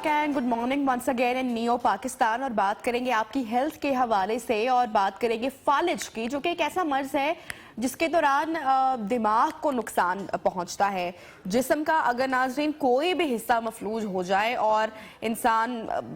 Back and good morning once again in Neo Pakistan. और बात करेंगे आपकी हेल्थ के हवाले से और बात करेंगे फालिज की, जो कि एक ऐसा मर्ज है जिसके दौरान दिमाग को नुकसान पहुंचता है। जिस्म का अगर नाज़रीन कोई भी हिस्सा मफलूज हो जाए और इंसान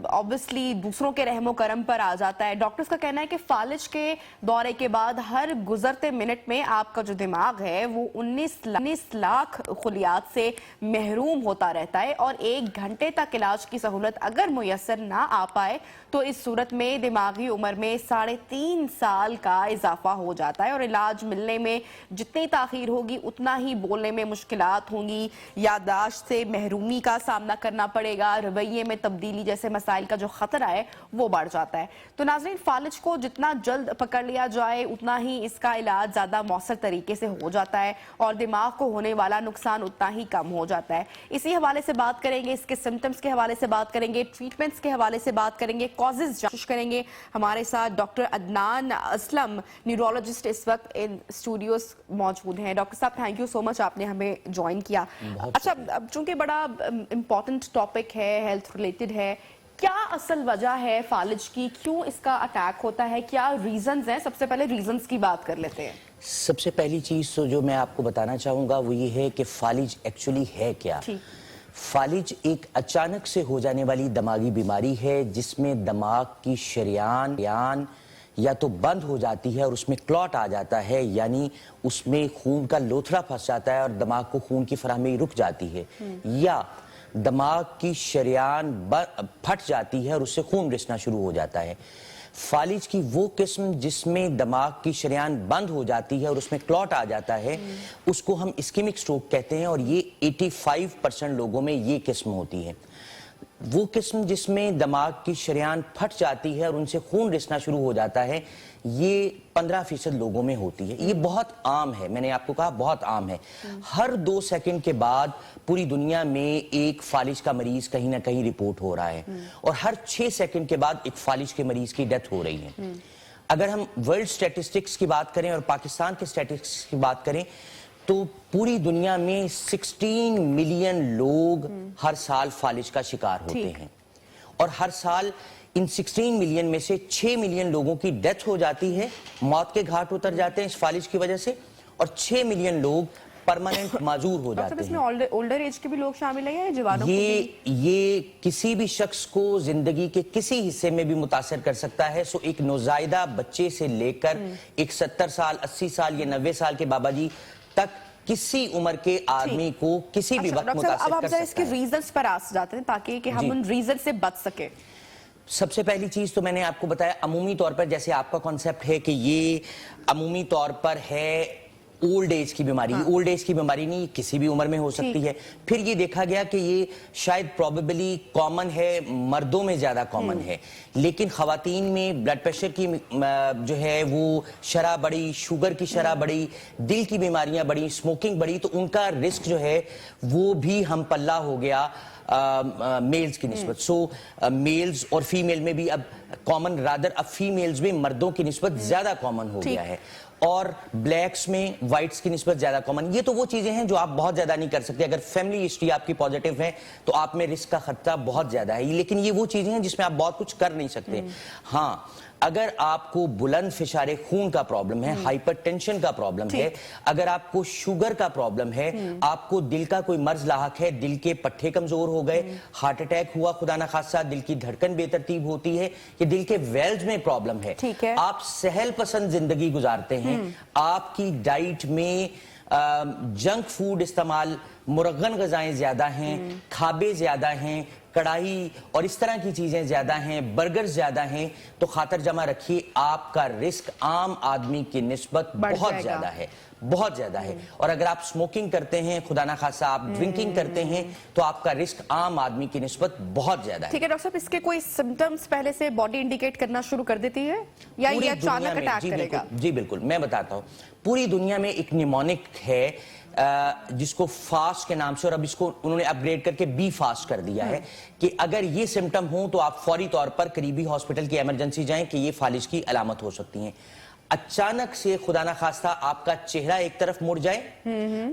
ऑब्वियसली दूसरों के रहमो करम पर आ जाता है। डॉक्टर्स का कहना है कि फालिज के दौरे के बाद हर गुजरते मिनट में आपका जो दिमाग है वो 19 लाख खुलियात से महरूम होता रहता है और 1 घंटे तक इलाज की सहूलत अगर मुयस्सर ना आ पाए तो इस सूरत में दिमागी उम्र में 3.5 साल का इजाफा हो जाता है और इलाज मिलने में जितनी ताखीर होगी उतना ही बोलने में मुश्किलात होंगी, याददाश्त से महरूमी का सामना करना पड़ेगा, रवैये में तब्दीली जैसे मसाइल का जो खतरा है वो बढ़ जाता है। तो नाज़रीन, फालिज को जितना जल्द पकड़ लिया जाए उतना ही इसका इलाज ज़्यादा मौसर तरीके से हो जाता है और दिमाग को होने वाला नुकसान उतना ही कम हो जाता है। इसी हवाले से बात करेंगे, इसके सिम्टम्स के हवाले से बात करेंगे, ट्रीटमेंट्स के हवाले से बात करेंगे, कॉजेज कोशिश करेंगे। हमारे साथ डॉक्टर अदनान असलम न्यूरोलॉजिस्ट इस वक्त इन स्टूडियोज मौजूद हैं। डॉक्टर साहब, थैंक यू सो मच, आपने हमें ज्वाइन किया। अच्छा, अब चूंकि बड़ा इम्पॉर्टेंट टॉपिक है, हेल्थ रिलेटेड है, क्या असल वजह है फालिज की, क्यों इसका अटैक होता है, क्या रीजंस हैं? सबसे पहले रीजंस की बात कर लेते हैं। सबसे पहली चीज तो जो मैं आपको बताना चाहूंगा वो ये है कि फालिज एक्चुअली है क्या। फालिज एक अचानक से हो जाने वाली दिमागी बीमारी है जिसमें दिमाग की शरियान या तो बंद हो जाती है और उसमें क्लॉट आ जाता है, यानी उसमें खून का लोथड़ा फंस जाता है और दिमाग को खून की फराहमी रुक जाती है, या दिमाग की शरियान फट जाती है और उससे खून रिसना शुरू हो जाता है। फालिज की वो किस्म जिसमें दिमाग की शरियान बंद हो जाती है और उसमें क्लॉट आ जाता है उसको हम इस्केमिक स्ट्रोक कहते हैं और ये 85% लोगों में ये किस्म होती है। वो किस्म जिसमें दिमाग की शरियान फट जाती है और उनसे खून रिसना शुरू हो जाता है, ये 15% लोगों में होती है। ये बहुत आम है, मैंने आपको कहा बहुत आम है। हर 2 सेकंड के बाद पूरी दुनिया में एक फालिज का मरीज कहीं ना कहीं रिपोर्ट हो रहा है और हर 6 सेकंड के बाद एक फालिज के मरीज की डेथ हो रही है। अगर हम वर्ल्ड स्टैटिस्टिक्स की बात करें और पाकिस्तान के स्टैटिस्टिक्स की बात करें तो पूरी दुनिया में 16 मिलियन लोग हर साल फालिज का शिकार होते हैं और हर साल इन 16 मिलियन में से 6 मिलियन लोगों की डेथ हो जाती है, मौत के घाट उतर जाते हैं इस फालिज की वजह से, और 6 मिलियन लोग परमानेंट माजूर हो जाते हैं। इसमें ओल्डर एज के भी लोग शामिल हैं या जवानों को भी? ये किसी भी शख्स को जिंदगी के किसी हिस्से में भी मुतासर कर सकता है। सो एक नौजायदा बच्चे से लेकर एक 70 साल 80 साल या 90 साल के बाबा जी तक किसी उम्र के आदमी को किसी भी वक्त मुतासिर कर सकता है। अब आप इसके रीजंस पर आ जाते हैं ताकि कि हम उन रीजन से बच सके। सबसे पहली चीज तो मैंने आपको बताया, अमूमी तौर पर जैसे आपका कॉन्सेप्ट है कि ये अमूमी तौर पर है ओल्ड एज की बीमारी। ओल्ड एज की बीमारी नहीं, किसी भी उम्र में हो सकती है। फिर ये देखा गया कि ये शायद प्रोबेबली कॉमन है, मर्दों में ज्यादा कॉमन है, लेकिन खवातीन में ब्लड प्रेशर की जो है वो शरह बढ़ी, शुगर की शरह बढ़ी, दिल की बीमारियां बढ़ी, स्मोकिंग बढ़ी, तो उनका रिस्क जो है वो भी हम पल्ला हो गया मेल्स की निस्बत। सो मेल्स और फीमेल में भी अब कॉमन, रादर अब फीमेल्स में मर्दों की निस्बत ज्यादा कॉमन हो गया है और ब्लैक्स में वाइट्स की निस्बत ज्यादा कॉमन। ये तो वो चीजें हैं जो आप बहुत ज्यादा नहीं कर सकते। अगर फैमिली हिस्ट्री आपकी पॉजिटिव है तो आप में रिस्क का खतरा बहुत ज्यादा है, लेकिन ये वो चीजें हैं जिसमें आप बहुत कुछ कर नहीं सकते। हाँ, अगर आपको बुलंद फिशारे खून का प्रॉब्लम है, हाइपरटेंशन का प्रॉब्लम है, अगर आपको शुगर का प्रॉब्लम है, आपको दिल का कोई मर्ज लाहक है, दिल के पट्टे कमजोर हो गए, हार्ट अटैक हुआ खुदा ना खासा, दिल की धड़कन बेतरतीब होती है, कि दिल के वेल्व्स में प्रॉब्लम है, आप सहल पसंद जिंदगी गुजारते हैं, आपकी डाइट में जंक फूड इस्तेमाल, मुरगन गजाएं ज्यादा हैं, खाबे ज्यादा हैं, कढ़ाई और इस तरह की चीजें ज्यादा हैं, बर्गर ज्यादा हैं, तो खातर जमा रखिए आपका रिस्क आम आदमी की निस्बत बहुत ज्यादा है, बहुत ज्यादा है। और अगर आप स्मोकिंग करते हैं, खुदा ना खासा आप ड्रिंकिंग करते हैं, तो आपका रिस्क आम आदमी की निस्बत बहुत ज्यादा है। ठीक है डॉक्टर साहब, इसके कोई सिम्टम्स पहले से बॉडी इंडिकेट करना शुरू कर देती है या ये अचानक अटैक करेगा? जी बिल्कुल, मैं बताता हूँ। पूरी दुनिया में एक निमोनिक है जिसको फास्ट के नाम से, और अब इसको उन्होंने अपग्रेड करके बी फास्ट कर दिया है, कि अगर ये सिम्टम हो तो आप फौरी तौर पर करीबी हॉस्पिटल की इमरजेंसी जाएं कि ये फालिज की अलामत हो सकती हैं। अचानक से खुदा ना खास्ता आपका चेहरा एक तरफ मुड़ जाए,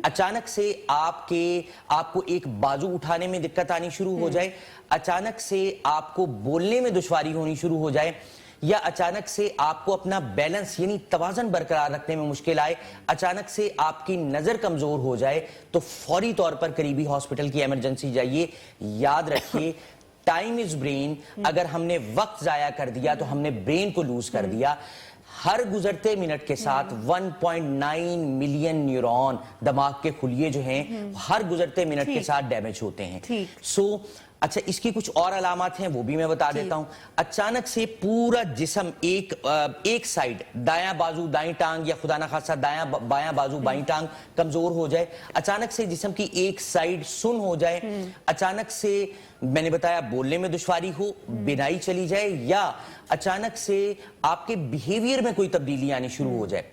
अचानक से आपको एक बाजू उठाने में दिक्कत आनी शुरू हो जाए, अचानक से आपको बोलने में दुश्वारी होनी शुरू हो जाए, या अचानक से आपको अपना बैलेंस यानी तवाज़न बरकरार रखने में मुश्किल आए, अचानक से आपकी नजर कमजोर हो जाए, तो फौरी तौर पर करीबी हॉस्पिटल की इमरजेंसी जाइए। याद रखिए, टाइम इज ब्रेन। अगर हमने वक्त जाया कर दिया तो हमने ब्रेन को लूज कर दिया। हर गुजरते मिनट के साथ 1.9 मिलियन न्यूरॉन, दिमाग के खुलिये जो हैं, हर गुजरते मिनट के साथ डैमेज होते हैं। सो अच्छा, इसकी कुछ और अलामत हैं, वो भी मैं बता देता हूं। अचानक से पूरा जिस्म एक साइड, दायां बाजू दाईं टांग, या खुदा ना खास्ता बायां बाजू बाईं टांग कमजोर हो जाए, अचानक से जिस्म की एक साइड सुन हो जाए, अचानक से मैंने बताया बोलने में दुश्वारी हो, बिनाई चली जाए, या अचानक से आपके बिहेवियर में कोई तब्दीली आनी शुरू हो जाए।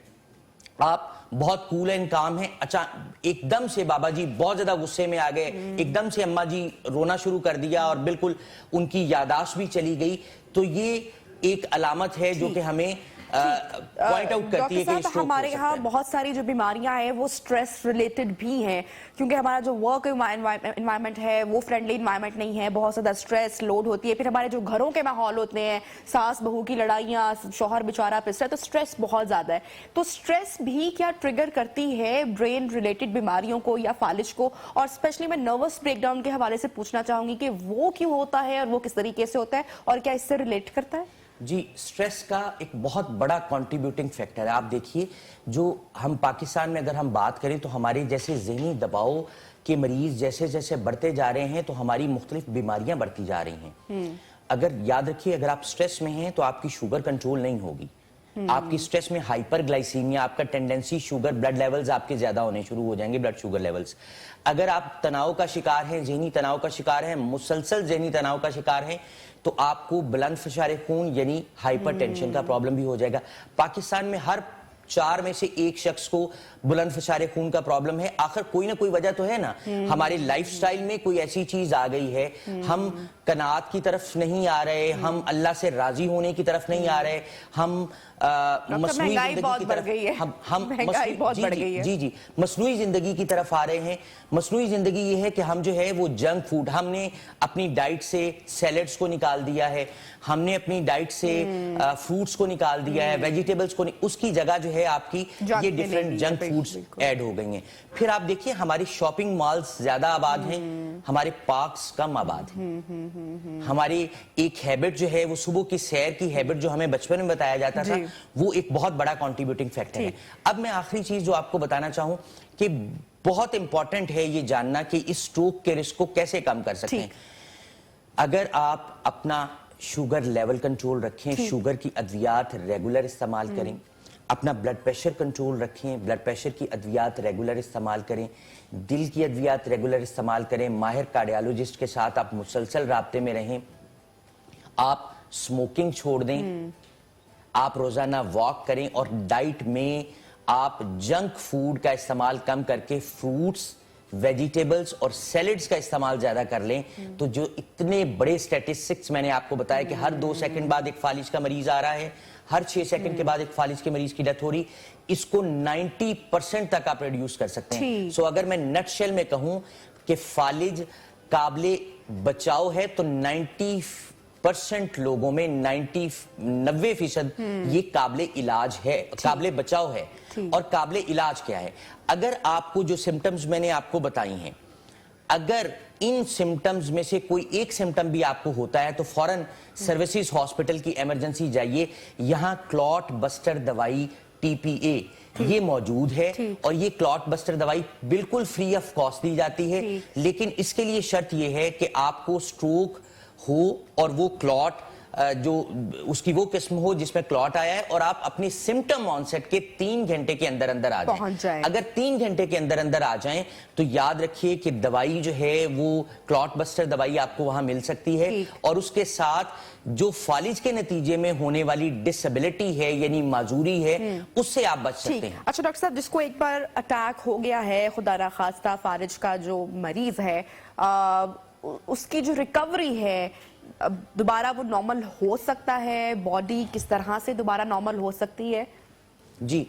आप बहुत कूल एंड काम है, अच्छा एकदम से बाबा जी बहुत ज्यादा गुस्से में आ गए, एकदम से अम्मा जी रोना शुरू कर दिया और बिल्कुल उनकी यादाश्त भी चली गई, तो ये एक अलामत है जो कि हमें पॉइंट आउट करती है कि स्ट्रोक हमारे यहाँ बहुत सारी जो बीमारियां हैं वो स्ट्रेस रिलेटेड भी हैं, क्योंकि हमारा जो वर्क एनवायरनमेंट है वो फ्रेंडली एनवायरनमेंट नहीं है, बहुत ज्यादा स्ट्रेस लोड होती है। फिर हमारे जो घरों के माहौल होते हैं, सास बहू की लड़ाइयाँ, शौहर बेचारा पिस रहा है, तो स्ट्रेस बहुत ज्यादा है। तो स्ट्रेस भी क्या ट्रिगर करती है ब्रेन रिलेटेड बीमारियों को या फालिज को? और स्पेशली मैं नर्वस ब्रेकडाउन के हवाले से पूछना चाहूंगी कि वो क्यों होता है और वो किस तरीके से होता है और क्या इससे रिलेट करता है? जी, स्ट्रेस का एक बहुत बड़ा कंट्रीब्यूटिंग फैक्टर है। आप देखिए, जो हम पाकिस्तान में अगर हम बात करें तो हमारे जैसे ज़हनी दबाव के मरीज जैसे जैसे बढ़ते जा रहे हैं तो हमारी मुख्तलिफ बीमारियां बढ़ती जा रही हैं। अगर याद रखिए, अगर आप स्ट्रेस में हैं तो आपकी शुगर कंट्रोल नहीं होगी। आपकी स्ट्रेस में हाइपरग्लाइसीमिया, आपका टेंडेंसी शुगर ब्लड लेवल्स आपके ज्यादा होने शुरू हो जाएंगे, ब्लड शुगर लेवल्स। अगर आप तनाव का शिकार हैं, ज़हनी तनाव का शिकार हैं, मुसलसल ज़हनी तनाव का शिकार हैं, तो आपको बुलंद फशारे खून यानी हाइपरटेंशन का प्रॉब्लम भी हो जाएगा। पाकिस्तान में हर 4 में से 1 शख्स को बुलंद फशारे खून का प्रॉब्लम है। आखिर कोई ना कोई वजह तो है ना, हमारे लाइफस्टाइल में कोई ऐसी चीज आ गई है, हम कनात की तरफ नहीं आ रहे, हम अल्लाह से राजी होने की तरफ नहीं आ रहे, हम मसनूई जिंदगी की तरफ हम मसनूई जिंदगी की तरफ आ रहे हैं। मसनूई जिंदगी ये है कि हम जो है वो जंक फूड, हमने अपनी डाइट से सैलेड्स को निकाल दिया है, हमने अपनी डाइट से फ्रूट्स को निकाल दिया है, वेजिटेबल्स को उसकी जगह जो है आपकी ये डिफरेंट जंक फूड्स ऐड हो गई हैं। फिर आप देखिए, हमारी शॉपिंग मॉल्स ज्यादा आबाद हैं, हमारे पार्क्स कम आबाद हैं। हमारी एक हैबिट जो है वो सुबह की सैर की हैबिट जो हमें बचपन में बताया जाता था, वो एक बहुत बड़ा कंट्रीब्यूटिंग फैक्टर है। अब मैं आखिरी चीज जो आपको बताना चाहूं कि बहुत इंपॉर्टेंट है ये जानना कि इस स्ट्रोक के रिस्क को कैसे कम कर सकते हैं। अगर आप अपना शुगर लेवल कंट्रोल रखें, शुगर की अद्वियात रेगुलर इस्तेमाल करें, अपना ब्लड प्रेशर कंट्रोल रखें, ब्लड प्रेशर की अद्वियात रेगुलर इस्तेमाल करें, दिल की अद्वियात रेगुलर इस्तेमाल करें, माहिर कार्डियोलॉजिस्ट के साथ आप मुसलसल राब्ते में रहें, आप स्मोकिंग छोड़ दें, आप रोजाना वॉक करें, और डाइट में आप जंक फूड का इस्तेमाल कम करके फ्रूट्स, वेजिटेबल्स और सैलेड्स का इस्तेमाल ज्यादा कर लें, तो जो इतने बड़े स्टैटिस्टिक्स मैंने आपको बताया कि हर 2 सेकंड बाद एक फालिज का मरीज आ रहा है, हर 6 सेकंड के बाद एक फालिज के मरीज की डेथ हो रही, इसको 90% तक आप रिड्यूस कर सकते हैं। सो अगर मैं नटशेल में कहूं कि फालिज काबिले बचाव है, तो 90% लोगों में 90% ये काबिले इलाज है, काबिले बचाव है। और काबिले इलाज क्या है? अगर आपको जो सिम्टम्स मैंने आपको बताई हैं, अगर इन सिम्टम्स में से कोई एक सिम्टम भी आपको होता है तो फौरन सर्विसेज हॉस्पिटल की इमरजेंसी जाइए। यहां क्लॉट बस्टर दवाई TPA ये मौजूद है, और ये क्लॉट बस्टर दवाई बिल्कुल फ्री ऑफ कॉस्ट दी जाती है। लेकिन इसके लिए शर्त यह है कि आपको स्ट्रोक हो और वो क्लॉट जो उसकी वो किस्म हो जिसमें क्लॉट आया है, और आप अपनी सिम्टम ऑनसेट के 3 घंटे के अंदर अंदर आ जाएं। अगर 3 घंटे के अंदर अंदर आ जाएं तो याद रखिए कि दवाई जो है वो क्लॉट बस्टर दवाई आपको वहां मिल सकती है, और उसके साथ जो फालिज के नतीजे में होने वाली डिसेबिलिटी है यानी माजूरी है, उससे आप बच सकते हैं। अच्छा डॉक्टर साहब, जिसको एक बार अटैक हो गया है, खुदा ना खास्ता फालिज का जो मरीज है, उसकी जो रिकवरी है, दोबारा वो नॉर्मल हो सकता है? बॉडी किस तरह से दोबारा नॉर्मल हो सकती है? جی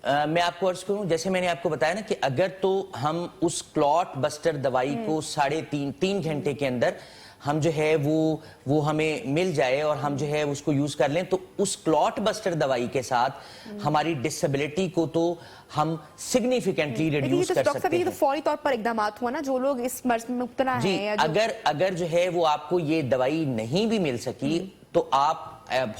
میں آپ کو عرض کروں جیسے میں نے آپ کو بتایا نا کہ اگر تو ہم اس کلوٹ بسٹر دوائی کو 3.5 گھنٹے کے اندر ہم جو ہے وہ ہمیں مل جائے اور ہم جو ہے اس کو یوز کر لیں تو اس کلوٹ بسٹر دوائی کے ساتھ ہماری ڈسیبلٹی کو تو ہم سگنیفیکنٹلی ریڈیوس کر سکتے ہیں. تو فوری طور پر اقدامات ہوا نا جو لوگ اس مرض میں مبتلا جی ہیں. اگر جو ہے وہ آپ کو یہ دوائی نہیں بھی مل سکی تو آپ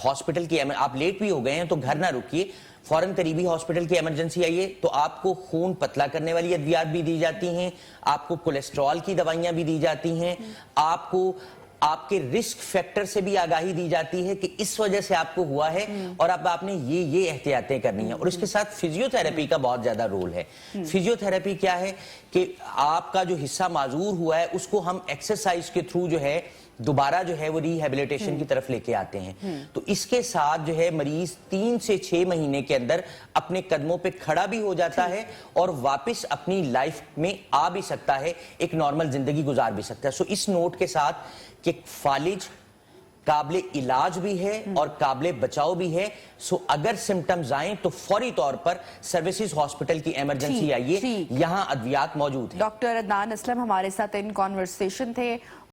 ہاسپٹل کی آپ لیٹ بھی ہو گئے ہیں تو گھر نہ رکیے, فوراً قریبی ہاسپٹل کی ایمرجنسی آئیے. تو آپ کو خون پتلا کرنے والی ادویات بھی دی جاتی ہیں, آپ کو کولیسٹرول کی دوائیاں بھی دی جاتی ہیں, آپ کو آپ کے رسک فیکٹر سے بھی آگاہی دی جاتی ہے کہ اس وجہ سے آپ کو ہوا ہے اور اب آپ نے یہ احتیاطیں کرنی ہیں. اور اس کے ساتھ فزیو تھراپی کا بہت زیادہ رول ہے. فزیو تھراپی کیا ہے کہ آپ کا جو حصہ معذور ہوا ہے اس کو ہم ایکسرسائز کے تھرو جو ہے دوبارہ جو ہے وہ ریہیبلیٹیشن کی طرف لے کے آتے ہیں. تو اس کے ساتھ جو ہے مریض 3 سے 6 مہینے کے اندر اپنے قدموں پہ کھڑا بھی ہو جاتا ہے اور واپس اپنی لائف میں آ بھی سکتا ہے, ایک نارمل زندگی گزار بھی سکتا ہے. سو اس نوٹ کے ساتھ کہ فالج قابل علاج بھی ہے اور قابل بچاؤ بھی ہے. سو اگر سمٹمز آئیں تو فوری طور پر سروسز ہاسپٹل کی ایمرجنسی آئیے, یہاں ادویات موجود ہیں. ڈاکٹر عدنان اسلم ہمارے ساتھ ان کانورسیشن تھے.